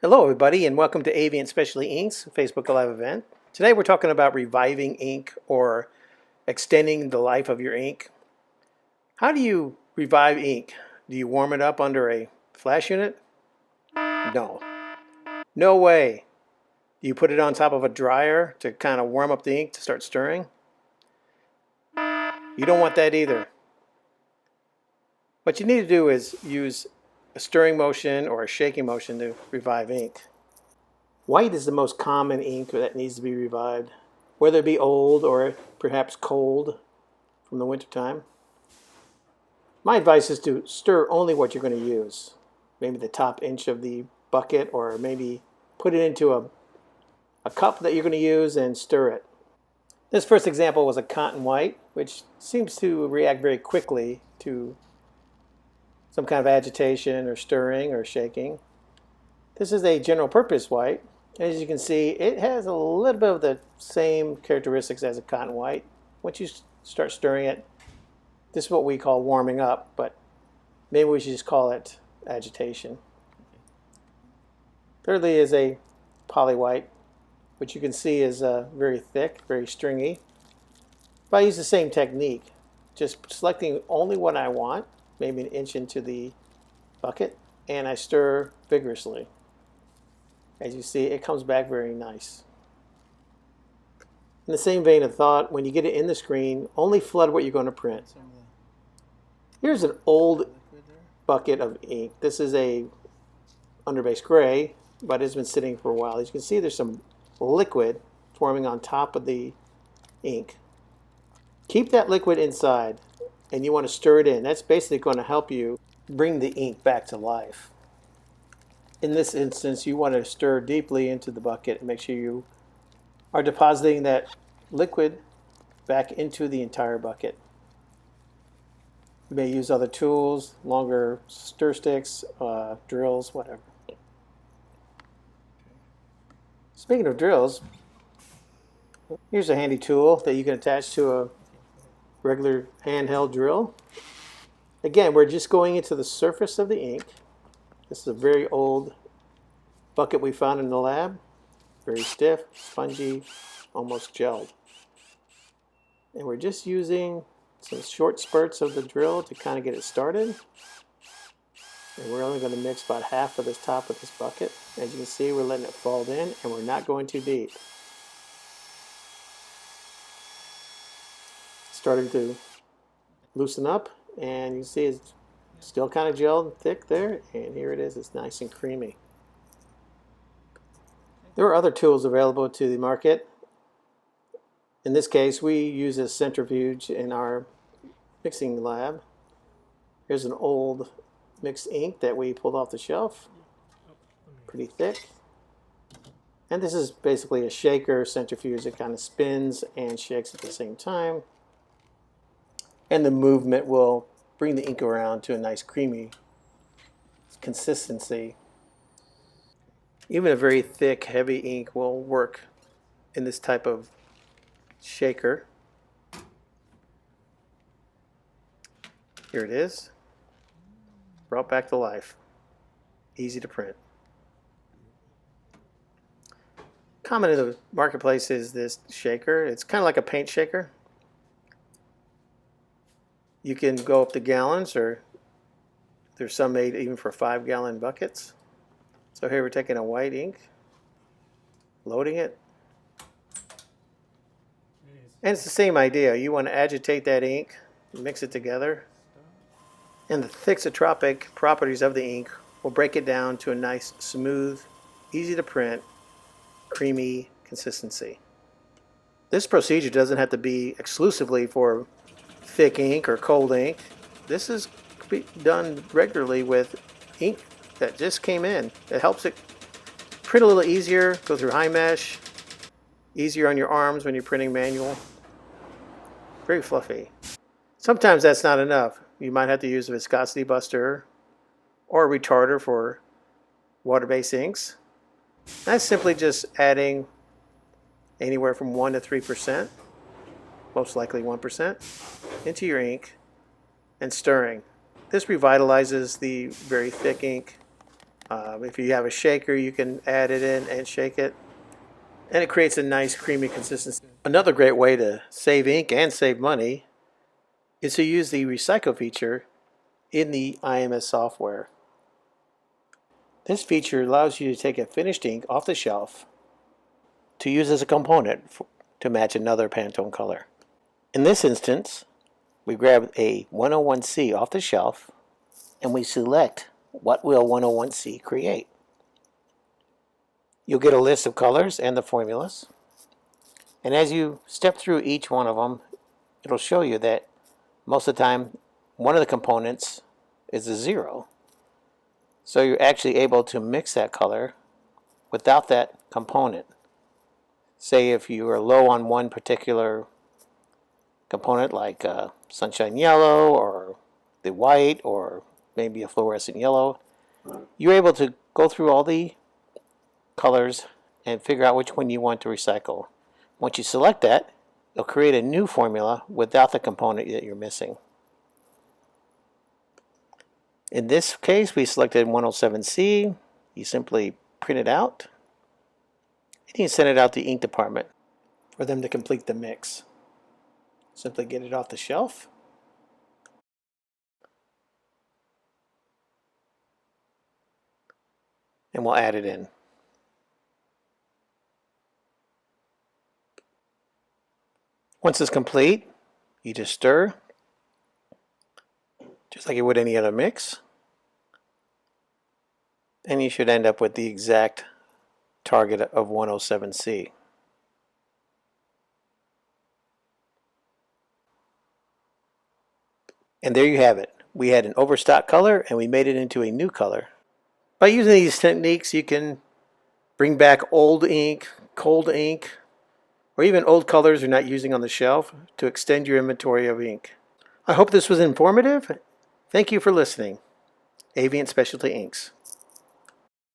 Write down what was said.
Hello everybody and welcome to Avian Specialty Inks Facebook Live event. Today we're talking about reviving ink or extending the life of your ink. How do you revive ink? Do you warm it up under a flash unit? No. No way. Do you put it on top of a dryer to kind of warm up the ink to start stirring? You don't want that either. What you need to do is use a stirring motion or a shaking motion to revive ink. White is the most common ink that needs to be revived, whether it be old or perhaps cold from the winter time. My advice is to stir only what you're going to use. Maybe the top inch of the bucket, or maybe put it into a cup that you're going to use and stir it. This first example was a cotton white, which seems to react very quickly to some kind of agitation or stirring or shaking. This is a general purpose white. As you can see, it has a little bit of the same characteristics as a cotton white. Once you start stirring it, this is what we call warming up, but maybe we should just call it agitation. Thirdly is a poly white, which you can see is very thick, very stringy. If I use the same technique, just selecting only what I want, maybe an inch into the bucket, and I stir vigorously. As you see, it comes back very nice. In the same vein of thought, when you get it in the screen, only flood what you're going to print. Here's an old bucket of ink. This is a underbase gray, but it's been sitting for a while. As you can see, there's some liquid forming on top of the ink. Keep that liquid inside, and you want to stir it in. That's basically going to help you bring the ink back to life. In this instance, you want to stir deeply into the bucket and make sure you are depositing that liquid back into the entire bucket. You may use other tools, longer stir sticks, drills, whatever. Speaking of drills, here's a handy tool that you can attach to a regular handheld drill. Again, we're just going into the surface of the ink. This is a very old bucket we found in the lab. Very stiff, spongy, almost gelled. And we're just using some short spurts of the drill to kind of get it started. And we're only going to mix about half of this top of this bucket. As you can see, we're letting it fall in, and we're not going too deep. Starting to loosen up, and you can see it's still kind of gelled and thick there, and here it is. It's nice and creamy. There are other tools available to the market. In this case, we use a centrifuge in our mixing lab. Here's an old mixed ink that we pulled off the shelf. Pretty thick. And this is basically a shaker centrifuge that kind of spins and shakes at the same time. And the movement will bring the ink around to a nice creamy consistency. Even a very thick, heavy ink will work in this type of shaker. Here it is, brought back to life. Easy to print. Common in the marketplace is this shaker. It's kind of like a paint shaker. You can go up to gallons, or there's some made even for 5-gallon buckets. So here we're taking a white ink, loading it. And it's the same idea. You want to agitate that ink, mix it together, and the thixotropic properties of the ink will break it down to a nice, smooth, easy to print, creamy consistency. This procedure doesn't have to be exclusively for thick ink or cold ink. This is done regularly with ink that just came in. It helps it print a little easier, go through high mesh, easier on your arms when you're printing manual. Very fluffy. Sometimes that's not enough. You might have to use a viscosity buster or a retarder for water-based inks. That's simply just adding anywhere from 1 to 3%, most likely 1%, into your ink and stirring. This revitalizes the very thick ink If you have a shaker, you can add it in and shake it, and it creates a nice creamy consistency. Another great way to save ink and save money is to use the recycle feature in the IMS software. This feature allows you to take a finished ink off the shelf to use as a component to match another Pantone color. In this instance, we grab a 101C off the shelf and we select what will 101C create. You'll get a list of colors and the formulas, and as you step through each one of them, it'll show you that most of the time one of the components is a 0. So you're actually able to mix that color without that component. Say if you are low on one particular component like sunshine yellow or the white or maybe a fluorescent yellow, you're able to go through all the colors and figure out which one you want to recycle. Once you select that, it'll create a new formula without the component that you're missing. In this case, we selected 107C. You simply print it out and you send it out to the ink department for them to complete the mix. Simply get it off the shelf. And we'll add it in. Once it's complete, you just stir, just like you would any other mix, and you should end up with the exact target of 107C. And there you have it. We had an overstock color and we made it into a new color. By using these techniques, you can bring back old ink, cold ink, or even old colors you're not using on the shelf to extend your inventory of ink. I hope this was informative. Thank you for listening. Avient Specialty Inks.